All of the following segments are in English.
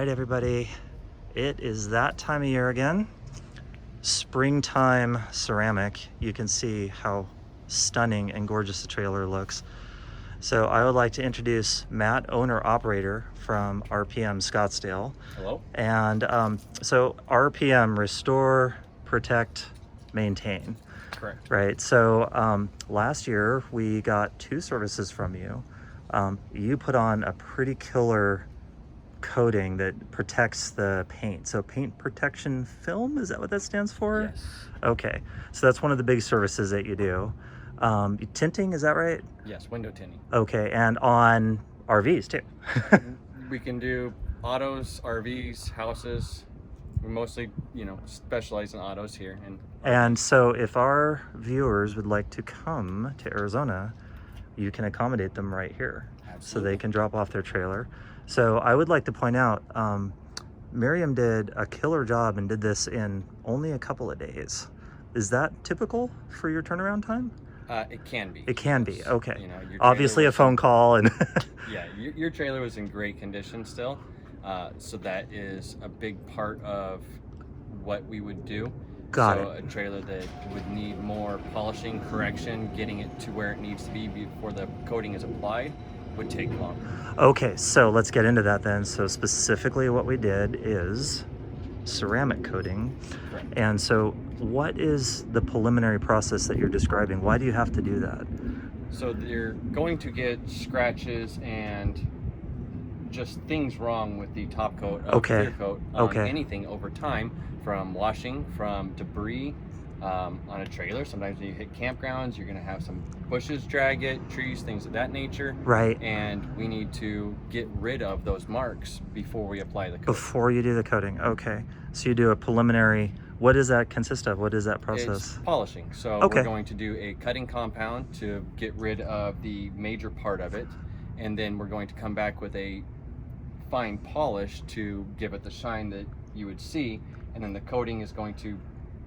everybody, it is that time of year again. Springtime ceramic. You can see how stunning and gorgeous the trailer looks. So I would like to introduce Matt, owner-operator from RPM Scottsdale. Hello. And so RPM, restore, protect, maintain. Correct. Right. So last year we got 2 services from you. You put on a pretty killer coating that protects the paint. So paint protection film, is that what that stands for? Yes. Okay. So that's one of the big services that you do. Tinting, is that right? Yes, window tinting. Okay. And on RVs too. We can do autos, RVs, houses. We mostly, specialize in autos here. And so if our viewers would like to come to Arizona, you can accommodate them right here. Absolutely. So they can drop off their trailer. So I would like to point out, Miriam did a killer job and did this in only a couple of days. Is that typical for your turnaround time? It can be. It can be, okay. Obviously a phone call and... Yeah, your trailer was in great condition still. So that is a big part of what we would do. Got it. A trailer that would need more polishing, correction, getting it to where it needs to be before the coating is applied would take longer. Okay, so let's get into that then. So specifically what we did is ceramic coating. Correct. And so what is the preliminary process that you're describing? Why do you have to do that? So you're going to get scratches and just things wrong with the top coat of clear coat on anything over time, from washing, from debris on a trailer. Sometimes when you hit campgrounds, you're going to have some bushes drag it, trees, things of that nature. Right. And we need to get rid of those marks before we apply the coating. Before you do the coating, okay. So you do a preliminary. What does that consist of? What is that process? It's polishing. So we're going to do a cutting compound to get rid of the major part of it. And then we're going to come back with a fine polish to give it the shine that you would see. And then the coating is going to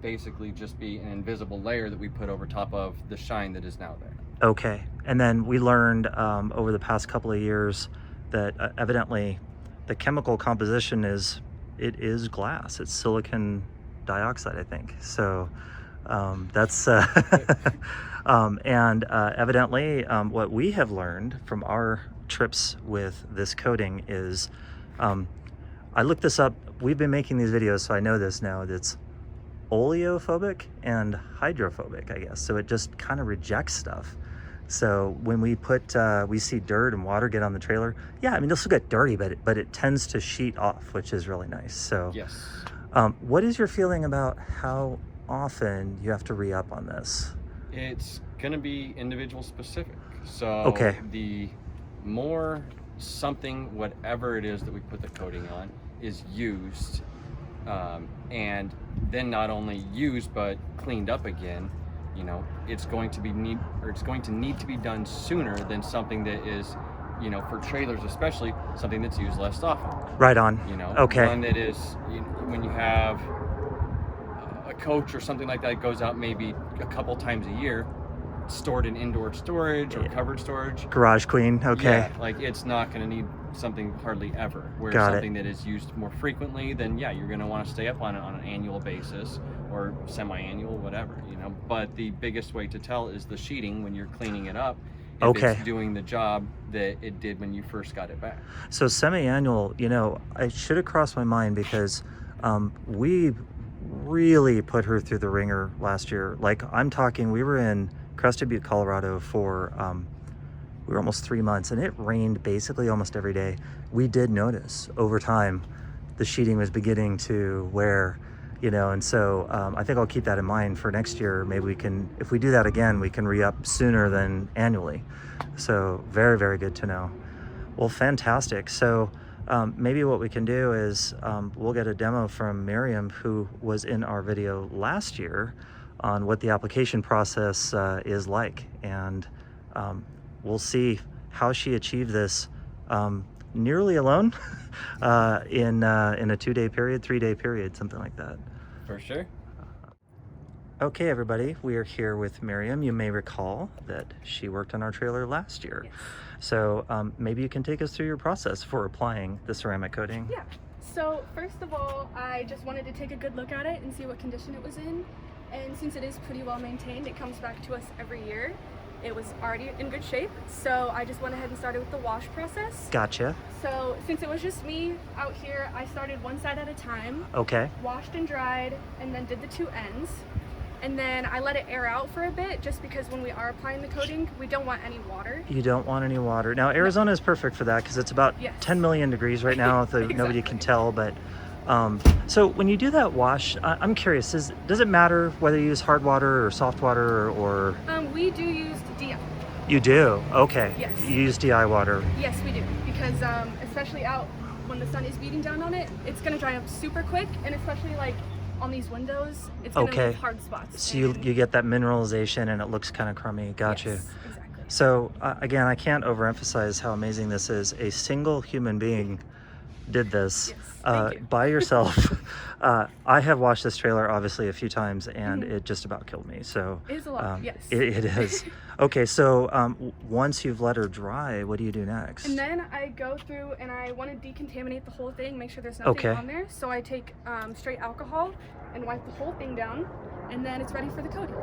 basically just be an invisible layer that we put over top of the shine that is now there. Okay. And then we learned over the past couple of years that evidently the chemical composition is glass. It's silicon dioxide, I think. So that's and evidently what we have learned from our trips with this coating is I looked this up. We've been making these videos, so I know this now. It's oleophobic and hydrophobic, I guess. So it just kind of rejects stuff. So when we put we see dirt and water get on the trailer, yeah, I mean, it'll still get dirty, but it tends to sheet off, which is really nice. So yes. What is your feeling about how often you have to re-up on this? It's going to be individual specific. So the more something, whatever it is that we put the coating on, is used, and then not only used but cleaned up again, it's going to need to be done sooner than something that is, for trailers especially, something that's used less often. Right on. One that is, when you have a coach or something like that goes out maybe a couple times a year, stored in indoor storage or covered storage. Garage queen, okay. Yeah, like it's not going to need something hardly ever. Whereas something that is used more frequently, then yeah, you're going to want to stay up on it on an annual basis or semi-annual, whatever, But the biggest way to tell is the sheeting when you're cleaning it up. If it's doing the job that it did when you first got it back. So semi-annual, I should have crossed my mind because we really put her through the ringer last year. Like I'm talking, we were in Crested Butte, Colorado for we were almost 3 months, and it rained basically almost every day. We did notice over time the sheeting was beginning to wear, and so I think I'll keep that in mind for next year. Maybe we can, if we do that again, we can re-up sooner than annually. So very, very good to know. Well, fantastic. So maybe what we can do is we'll get a demo from Miriam, who was in our video last year, on what the application process is like, and we'll see how she achieved this nearly alone in a 2-day period, 3-day period, something like that. For sure. Okay, everybody, we are here with Miriam. You may recall that she worked on our trailer last year. Yes. So maybe you can take us through your process for applying the ceramic coating. Yeah. So first of all, I just wanted to take a good look at it and see what condition it was in. And since it is pretty well maintained, it comes back to us every year. It was already in good shape, so I just went ahead and started with the wash process. Gotcha. So since it was just me out here, I started one side at a time. Okay. Washed and dried, and then did the two ends. And then I let it air out for a bit, just because when we are applying the coating, we don't want any water. You don't want any water. Now, Arizona is perfect for that because it's about Yes. 10 million degrees right now. Exactly. Nobody can tell, but so when you do that wash, I'm curious, does it matter whether you use hard water or soft water or We do use DI. you do? Okay. Yes. You use DI water. Yes, we do, because especially out when the sun is beating down on it, it's gonna dry up super quick, and especially like on these windows, it's gonna Okay. leave hard spots. So you get that mineralization and it looks kind of crummy. Gotcha. Yes, exactly. So again, I can't overemphasize how amazing this is. A single human being did this Yes, thank you. by yourself. I have washed this trailer obviously a few times and it just about killed me. So It is a lot, yes. it is. Okay, so once you've let her dry, what do you do next? And then I go through and I want to decontaminate the whole thing, make sure there's nothing Okay. on there. So I take straight alcohol and wipe the whole thing down, and then it's ready for the coating.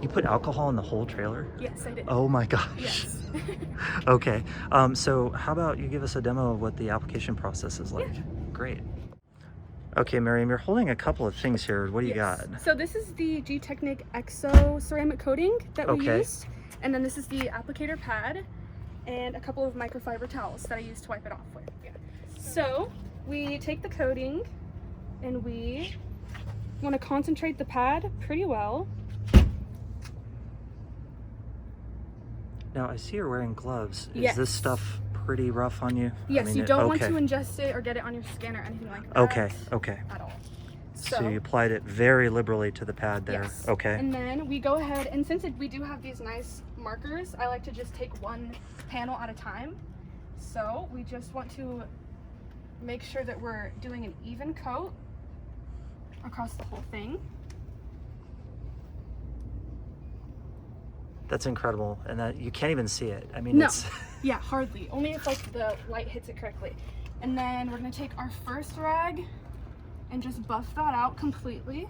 You put alcohol in the whole trailer? Yes, I did. Oh my gosh. Yes. Okay, so how about you give us a demo of what the application process is like? Yeah. Great. Okay, Miriam, you're holding a couple of things here. What do you Yes. got? So this is the Gtechniq Exo ceramic coating that we Okay. used, and then this is the applicator pad and a couple of microfiber towels that I use to wipe it off with. Yeah. So we take the coating and we want to concentrate the pad pretty well. Now, I see you're wearing gloves. Is Yes. this stuff pretty rough on you? I Yes, mean, you don't want okay. to ingest it or get it on your skin or anything like that. Okay, okay. At all. So you applied it very liberally to the pad there. Yes. Okay. And then we go ahead, and since we do have these nice markers, I like to just take one panel at a time. So we just want to make sure that we're doing an even coat across the whole thing. That's incredible. And that you can't even see it. I mean, No. it's Yeah, hardly. Only if like the light hits it correctly. And then we're gonna take our first rag and just buff that out completely.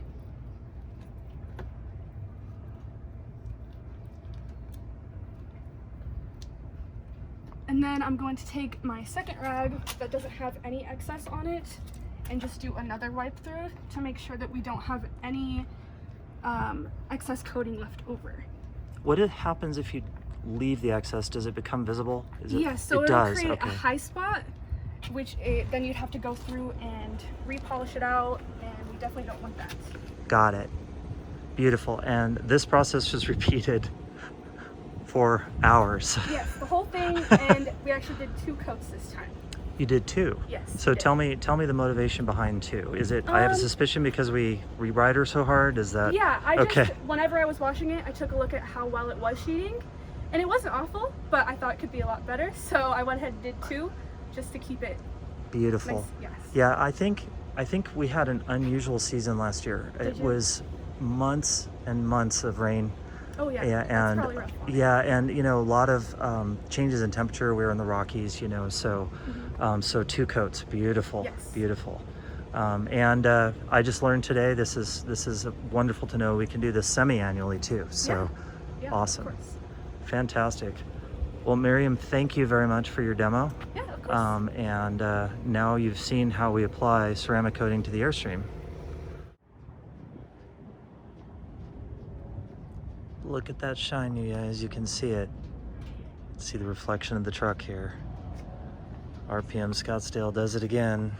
And then I'm going to take my second rag that doesn't have any excess on it and just do another wipe through to make sure that we don't have any excess coating left over. what happens if you leave the excess? Does it become visible? Is it, Yeah, so it it'll does. create Okay. a high spot, which then you'd have to go through and repolish it out, and we definitely don't want that. Got it. Beautiful. And this process was repeated for hours. Yes, the whole thing, and we actually did 2 coats this time. You did 2. Yes. So we did. tell me the motivation behind 2. Is it I have a suspicion because we ride her so hard? Is that Yeah, I okay. just, whenever I was washing it, I took a look at how well it was sheeting, and it wasn't awful, but I thought it could be a lot better, so I went ahead and did 2 just to keep it Beautiful. nice. Yes. Yeah, I think we had an unusual season last year. Did It you? was months and months of rain. Oh yeah, Yeah, that's and probably rough. yeah, and you know, a lot of changes in temperature. We were in the Rockies, you know, so so 2 coats, beautiful, Yes. beautiful. And I just learned today. This is wonderful to know. We can do this semi-annually too. So Yeah, awesome, Of course. fantastic. Well, Miriam, thank you very much for your demo. Yeah, of course. And now you've seen how we apply ceramic coating to the Airstream. Look at that shine, you guys. You can see it. See the reflection of the truck here. RPM Scottsdale does it again.